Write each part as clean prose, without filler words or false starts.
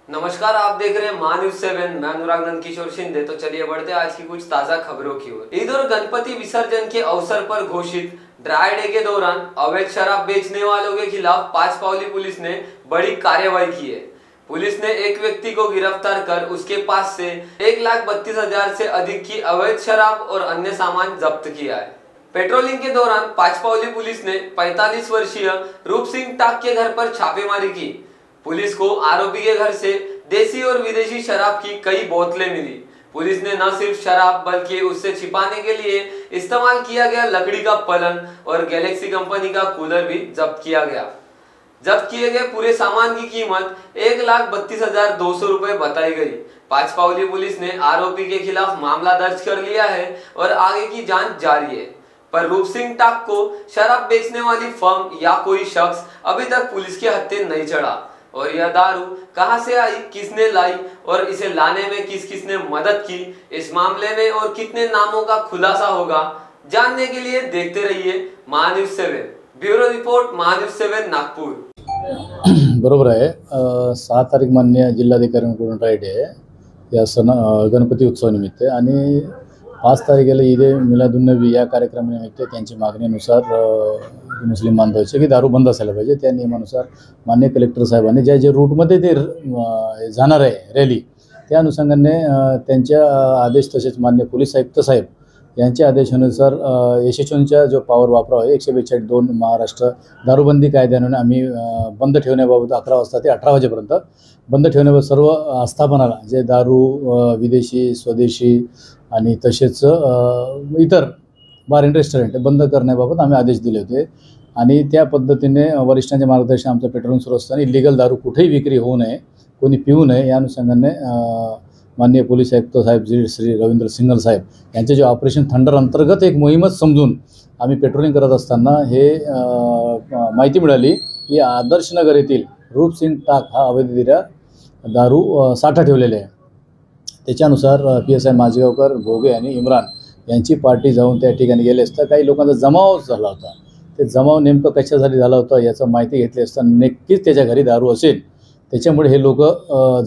नमस्कार, आप देख रहे हैं महान्यूज 7। मैं अनुराग नंदकिशोर शिंदे। तो चलिए बढ़ते हैं आज की कुछ ताजा खबरों की ओर। ईद और गणपति विसर्जन के अवसर पर घोषित ड्राई डे के दौरान अवैध शराब बेचने वालों के खिलाफ पांचपावली पुलिस ने बड़ी कार्रवाई की है। पुलिस ने एक व्यक्ति को गिरफ्तार कर उसके पास से 1,32,000 से अधिक की अवैध शराब और अन्य सामान जब्त किया है। पेट्रोलिंग के दौरान पांचपावली पुलिस ने 45 वर्षीय रूप सिंह टाक के घर पर छापेमारी की। पुलिस को आरोपी के घर से देसी और विदेशी शराब की कई बोतलें मिली। पुलिस ने न सिर्फ शराब बल्कि उससे छिपाने के लिए इस्तेमाल किया गया लकड़ी का पलंग और गैलेक्सी कंपनी का कूलर भी जब्त किया गया। जब्त किए गए पूरे सामान की कीमत 1,32,200 रुपए बताई गई। पांचपावली पुलिस ने आरोपी के खिलाफ मामला दर्ज कर लिया है और आगे की जांच जारी है। पर रूप सिंह टाक को शराब बेचने वाली फर्म या कोई शख्स अभी तक पुलिस के हत्थे नहीं चढ़ा। और यह दारू कहां से आई, किसने लाई और इसे लाने में किस किस ने मदद की, इस मामले में और कितने नामों का खुलासा होगा, जानने के लिए देखते रहिए महान्यूज 7। Bureau report, Mahanews 7 Nagpur. बरोबर आहे। 6 तारीख मान्य जिल्हाधिकाऱ्यांकडून ड्राय डे आहे या गणपती उत्सवानिमित्त आणि 5 तारखेला ईद ए मिलादुन्नबी या कार्यक्रमानिमित्त त्यांची मागणीनुसार मुस्लिम बांधवांचे की दारू बंद असायला पाहिजे त्या नियमानुसार मान्य कलेक्टर साहेबांनी ज्या रूटमध्ये ते जाणार आहे रॅली त्या अनुषंगाने त्यांच्या आदेश तसेच मान्य पोलीस आयुक्त साहेब यांच्या आदेशानुसार यशस्वींचा जो पॉवर वापरावा 142 महाराष्ट्र दारूबंदी कायद्याने आम्ही बंद ठेवण्याबाबत 11 वाजता ते 18 वाजेपर्यंत बंद ठेवण्याबाबत सर्व आस्थापनाला जे दारू विदेशी स्वदेशी आणि तसेच इतर बार अँड रेस्टॉरंट बंद करण्याबाबत आम्ही आदेश दिले होते आणि त्या पद्धतीने वरिष्ठांच्या मार्गदर्शन आमचं पेट्रोलिंग सुरू असताना इलिगल दारू कुठेही विक्री होऊ नये, कोणी पिऊ नये या अनुषंगाने माननीय पोलीस आयुक्त साहेब श्री रवींद्र सिंगल साहेब यांचे जे ऑपरेशन थंडर अंतर्गत एक मोहीमच समजून आम्ही पेट्रोलिंग करत असताना हे माहिती मिळाली की आदर्श नगर येथील रूप सिंग टाक हा अवैधरित्या दारू साठा ठेवलेला आहे। त्याच्यानुसार PSI माझगावकर, भोगे आणि इम्रान यांची पार्टी जाऊन त्या ठिकाणी गेले असता काही लोकांचा जमाव झाला होता। ते जमाव नेमकं कशासाठी झाला होता याचं माहिती घेतली असता नक्कीच त्याच्या घरी दारू असेल, त्याच्यामुळे हे लोक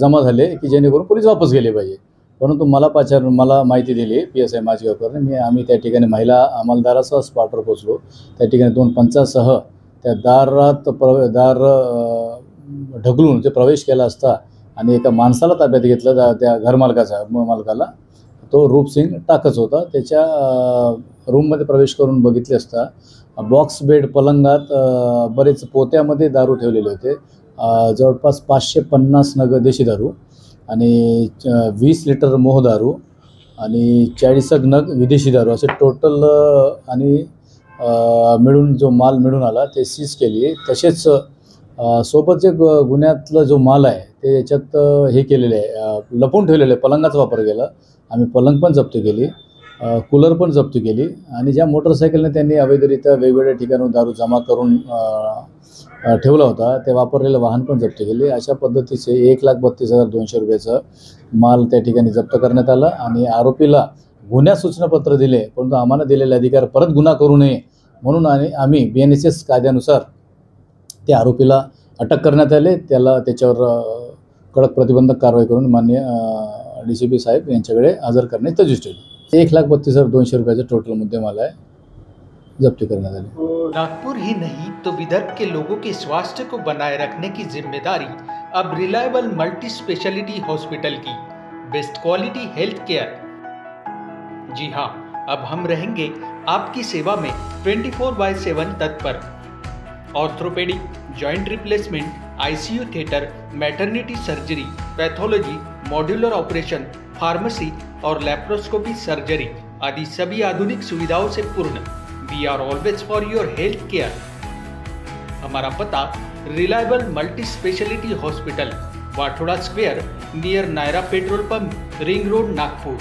जमा झाले की जेणेकरून पोलीस वापस गेले पाहिजे। परंतु मला माहिती दिली PSI माझगावकरने, आम्ही त्या ठिकाणी महिला अंमलदारासह स्पॉटवर पोहोचलो। त्या ठिकाणी 2 पंचासह त्या दार ढकलून ते प्रवेश केला असता आणि एका माणसाला ताब्यात घेतलं, त्या मालकाला तो रूप सिंग टाकच होता। त्याच्या रूममध्ये प्रवेश करून बघितले असता बॉक्स बेड पलंगात बरेच पोत्यामध्ये दारू ठेवलेले होते। जवळपास 550 नग देशी दारू आणि 20 लिटर मोह दारू आणि 40 नग विदेशी दारू असे टोटल आणि मिळून जो माल मिळून आला ते सीज केली। तसेच सोबत जे गुन्ह्यातला जो माल आहे ते याच्यात हे केलेले आहे, लपवून ठेवलेले आहे। पलंगाचा वापर केला, आम्ही पलंग पण जप्त केली, कूलर पण जप्त केली आणि ज्या मोटरसायकलने त्यांनी अवैधरित्या वेगवेगळ्या ठिकाणून दारू जमा करून ठेवला होता ते वापरलेलं वाहन पण जप्त केले। अशा पद्धतीचे 1,32,200 रुपयाचं माल त्या ठिकाणी जप्त करण्यात आला आणि आरोपीला गुन्ह्यात सूचनापत्र दिले, परंतु आम्हाला दिलेले अधिकार परत गुन्हा करू नये म्हणून आम्ही BNSS कायद्यानुसार त्या आरोपीला अटक करण्यात आले। त्याच्यावर कडक प्रतिबंधक कारवाई करून माननीय DCP साहेब यांच्याकडे हजर करण्याची तजवीज ठेवली। 1,32,200 रुपयाचा टोटल मुद्देमाल आहे जब्ती करण्यात आली। नागपुर ही नहीं तो विदर्भ के लोगों के स्वास्थ्य को बनाए रखने की जिम्मेदारी अब रिलायबल मल्टी स्पेशलिटी हॉस्पिटल की। Best quality health care. जी हाँ, अब हम रहेंगे आपकी सेवा में 24/7 तत्पर। Orthopaedic, joint replacement, ICU theatre, maternity surgery, pathology, modular operation, pharmacy और लैप्रोस्कोपी सर्जरी आदि सभी आधुनिक सुविधाओं से पूर्ण। We are always for your health care. हमारा पता reliable multi speciality hospital, Wathoda square, near Nayara petrol pump, ring road, Nagpur.